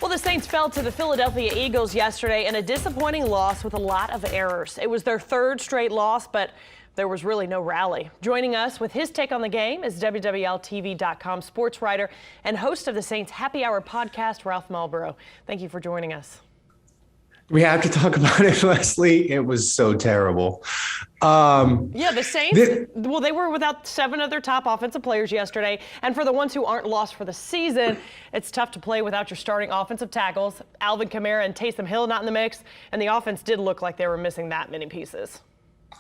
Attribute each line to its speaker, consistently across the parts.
Speaker 1: Well, the Saints fell to the Philadelphia Eagles yesterday in a disappointing loss with a lot of errors. It was their third straight loss, but there was really no rally. Joining us with his take on the game is WWLTV.com sports writer and host of the Saints Happy Hour podcast, Ralph Marlborough. Thank you for joining us.
Speaker 2: We have to talk about it, Leslie. It was so terrible.
Speaker 1: Yeah, the Saints, they were without 7 of their top offensive players yesterday. And for the ones who aren't lost for the season, it's tough to play without your starting offensive tackles. Alvin Kamara and Taysom Hill not in the mix. And the offense did look like they were missing that many pieces.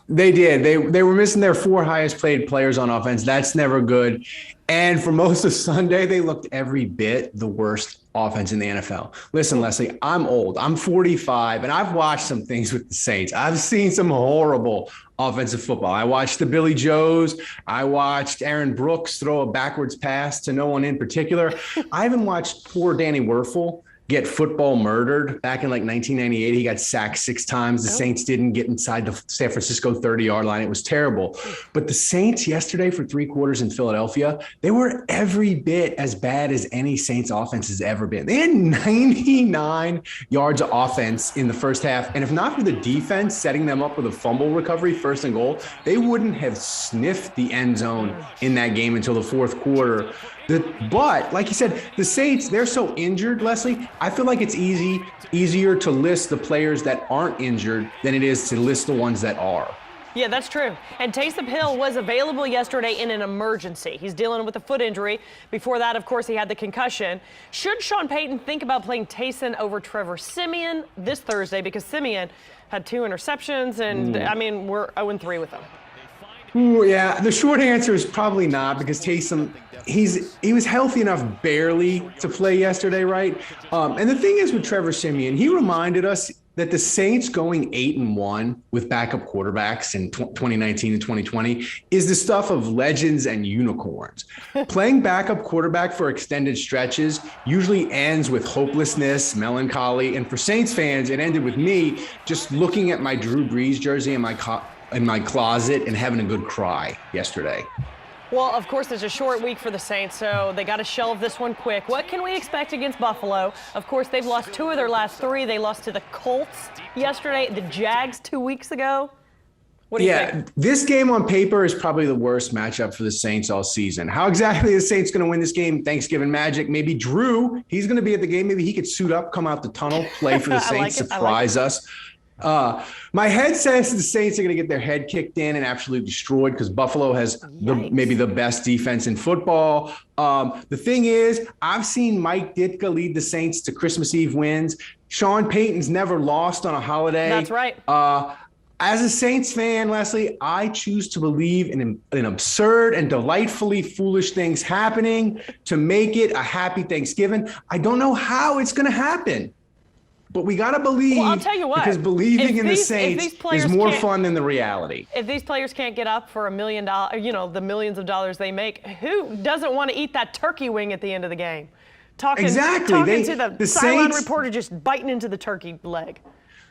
Speaker 2: They did. They were missing their 4 highest paid players on offense. That's never good. And for most of Sunday, they looked every bit the worst offense in the NFL. Listen, Leslie, I'm old. I'm 45, and I've watched some things with the Saints. I've seen some horrible offensive football. I watched the Billy Joes. I watched Aaron Brooks throw a backwards pass to no one in particular. I even watched poor Danny Werfel get football murdered back in like 1998. He got sacked 6 times. The Saints didn't get inside the San Francisco 30-yard line. It was terrible. But the Saints yesterday for 3 quarters in Philadelphia, they were every bit as bad as any Saints offense has ever been. They had 99 yards of offense in the first half. And if not for the defense setting them up with a fumble recovery, 1st and goal, they wouldn't have sniffed the end zone in that game until the 4th quarter. But like you said, the Saints, they're so injured, Leslie. I feel like it's easier to list the players that aren't injured than it is to list the ones that are.
Speaker 1: Yeah, that's true. And Taysom Hill was available yesterday in an emergency. He's dealing with a foot injury. Before that, of course, he had the concussion. Should Sean Payton think about playing Taysom over Trevor Siemian this Thursday? Because Siemian had 2 interceptions, and I mean, we're 0-3 with him.
Speaker 2: Ooh, yeah, the short answer is probably not, because Taysom, he was healthy enough barely to play yesterday, right? And the thing is with Trevor Siemian, he reminded us that the Saints going 8-1 with backup quarterbacks in 2019 and 2020 is the stuff of legends and unicorns. Playing backup quarterback for extended stretches usually ends with hopelessness, melancholy, and for Saints fans, it ended with me just looking at my Drew Brees jersey in my closet and having a good cry yesterday.
Speaker 1: Well, of course, it's a short week for the Saints, so they got to shelve this one quick. What can we expect against Buffalo? Of course, they've lost 2 of their last 3. They lost to the Colts yesterday, the Jags 2 weeks ago. What do you think?
Speaker 2: This game on paper is probably the worst matchup for the Saints all season. How exactly the Saints going to win this game? Thanksgiving magic. Maybe Drew, he's going to be at the game. Maybe he could suit up, come out the tunnel, play for the Saints, surprise us. My head says the Saints are going to get their head kicked in and absolutely destroyed because Buffalo has maybe the best defense in football. The thing is, I've seen Mike Ditka lead the Saints to Christmas Eve wins. Sean Payton's never lost on a holiday.
Speaker 1: That's right.
Speaker 2: As a Saints fan, Leslie, I choose to believe in absurd and delightfully foolish things happening to make it a happy Thanksgiving. I don't know how it's going to happen. But we got to believe,
Speaker 1: well, I'll tell you what,
Speaker 2: because believing in the Saints is more fun than the reality.
Speaker 1: If these players can't get up for $1 million, the millions of dollars they make, who doesn't want to eat that turkey wing at the end of the game? Talking to the sideline reporter just biting into the turkey leg.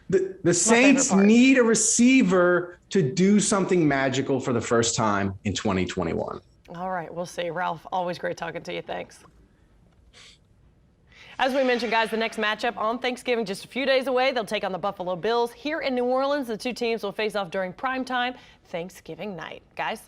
Speaker 2: The Saints need a receiver to do something magical for the first time in 2021.
Speaker 1: All right, we'll see. Ralph, always great talking to you. Thanks. As we mentioned, guys, the next matchup on Thanksgiving, just a few days away. They'll take on the Buffalo Bills here in New Orleans. The 2 teams will face off during primetime Thanksgiving night. Guys.